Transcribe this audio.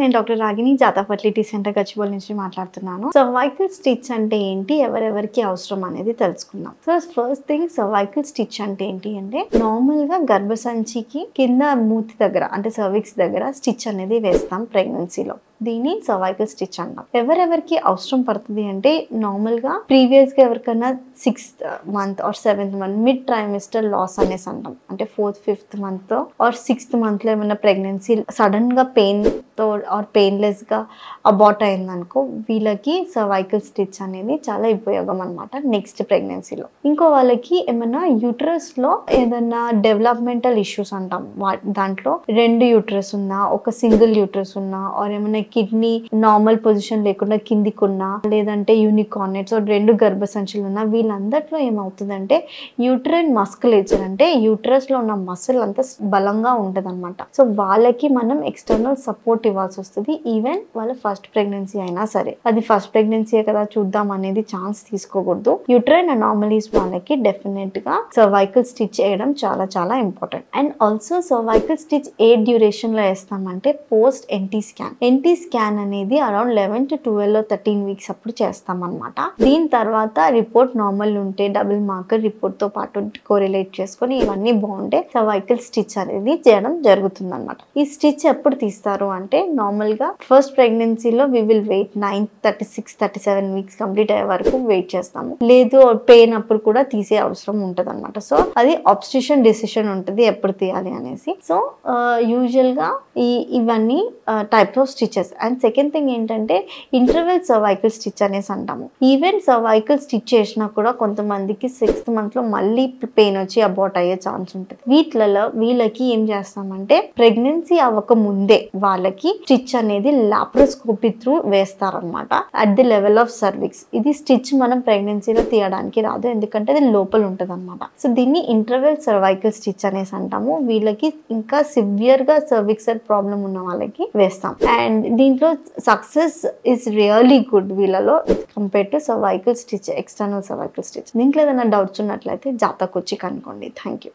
నేను డాక్టర్ రాగిని జాతా fertility centre Gachibowli నుంచి మాట్లాడుతున్నాను. సర్వైకల్ స్టిచ్ అంటే ఏంటి, ఎవరెవరికి అవసరం అనేది తెలుసుకుందాం. So first thing, cervical stitch అంటే ఏంటి అంటే నార్మల్ గా గర్భసంచికి కింద మూతి దగ్గర అంటే సర్విక్స్ దగ్గర స్టిచ్ అనేది వేస్తాం ప్రెగ్నెన్సీలో. దీన్ని సర్వైకల్ స్టిచ్ అంటాం. ఎవరెవరికి అవసరం పడుతుంది అంటే నార్మల్ గా ప్రీవియస్ గా ఎవరికైనా 6th month or 7th month mid trimester loss అనేసి అంటాం. అంటే 4th 5th month are 6th month లో ఏమైనా ప్రెగ్నెన్సీ సడన్ గా పెయిన్ తో ఆర్ పెయిన్లెస్ గా అబార్ట్ అయిందనుకో, వీళ్ళకి సర్వైకల్ స్టిచ్ అనేది చాలా ఉపయోగం అనమాట నెక్స్ట్ ప్రెగ్నెన్సీలో. ఇంకో వాళ్ళకి ఏమైనా యూట్రస్ లో ఏదైనా డెవలప్మెంటల్ ఇష్యూస్ అంటాం, దాంట్లో 2 యూట్రస్ ఉన్నా, ఒక సింగిల్ యూట్రస్ ఉన్నా, ఆర్ ఏమైనా కిడ్నీ నార్మల్ పొజిషన్ లేకుండా కిందికి ఉన్నా, లేదంటే యూనికార్నెట్స్ 2 గర్భసంచులు ఉన్నా, వీళ్ళందరిలో ఏమవుతుందంటే యూట్రైన్ మస్కులేచర్ అంటే యూట్రస్ లో ఉన్న మసిల్ అంతా బలంగా ఉంటది అనమాట. సో వాళ్ళకి మనం ఎక్స్టర్నల్ సపోర్ట్ ఇవ్వాల్సి వస్తుంది. ఈవెన్ వాళ్ళ ఫస్ట్ ప్రెగ్నెన్సీ అయినా సరే, అది ఫస్ట్ ప్రెగ్నెన్సీ కదా చూద్దాం అనేది ఛాన్స్ తీసుకోకూడదు. యూట్రైన్ అనామలీస్ వాళ్ళకి డెఫినెట్ గా సర్వైకల్ స్టిచ్ చేయడం చాలా చాలా important. And also cervical stitch A duration లో వేస్తామంటే పోస్ట్ ఎన్టీ స్కాన్ అనేది అరౌండ్ 11 to 12 or 13 weeks అప్పుడు చేస్తాం అనమాట. దీని తర్వాత రిపోర్ట్ నార్మల్ ఉంటే డబుల్ మార్కర్ రిపోర్ట్ తో పాటు కోరిలేట్ చేసుకొని ఇవన్నీ బాగుంటే సర్వైకల్ స్టిచ్ అనేది చేయడం జరుగుతుంది అనమాట. ఈ స్టిచ్ ఎప్పుడు తీస్తారు అంటే నార్మల్ గా ఫస్ట్ ప్రెగ్నెన్సీలో we will wait 36-37 weeks complete అయ్యే వరకు వెయిట్ చేస్తాము. లేదు పెయిన్ అప్పుడు కూడా తీసే అవసరం ఉంటది అనమాట. సో అది ఆబ్స్టిషన్ డెసిషన్ ఉంటుంది ఎప్పుడు తీయాలి అనేసి. సో యూజువల్ గా ఇవన్నీ types of stitches. And second thing ఏంటంటే ఇంటర్వెల్ సర్వైకల్ స్టిచ్ అనేసి అంటాము. ఈవెన్ సర్వైకల్ స్టిచ్ చేసినా కూడా కొంతమందికి 6th month లో మళ్ళీ పెయిన్ వచ్చి అబార్ట్ అయ్యే ఛాన్స్ ఉంటుంది. వీళ్ళకి ఏం చేస్తామంటే ప్రెగ్నెన్సీ అవ్వక ముందే వాళ్ళకి స్టిచ్ అనేది లాప్రోస్కోపీ త్రూ వేస్తారనమాట at the level of cervix. ఇది స్టిచ్ మనం ప్రెగ్నెన్సీలో తీయడానికి రాదు, ఎందుకంటే అది లోపల ఉంటుంది అనమాట. సో దీన్ని ఇంటర్వెల్ సర్వైకల్ స్టిచ్ అనేసి అంటాము. వీళ్ళకి ఇంకా సివియర్ గా సర్విక్సల్ ప్రాబ్లం ఉన్న వాళ్ళకి వేస్తాం. అండ్ దీంట్లో సక్సెస్ ఇస్ రియల్లీ గుడ్ వీళ్ళలో compare to cervical stitch, external cervical stitch. దీంట్లో ఏదైనా డౌట్స్ ఉన్నట్లయితే జాతాకు వచ్చి కనుక్కోండి. Thank you.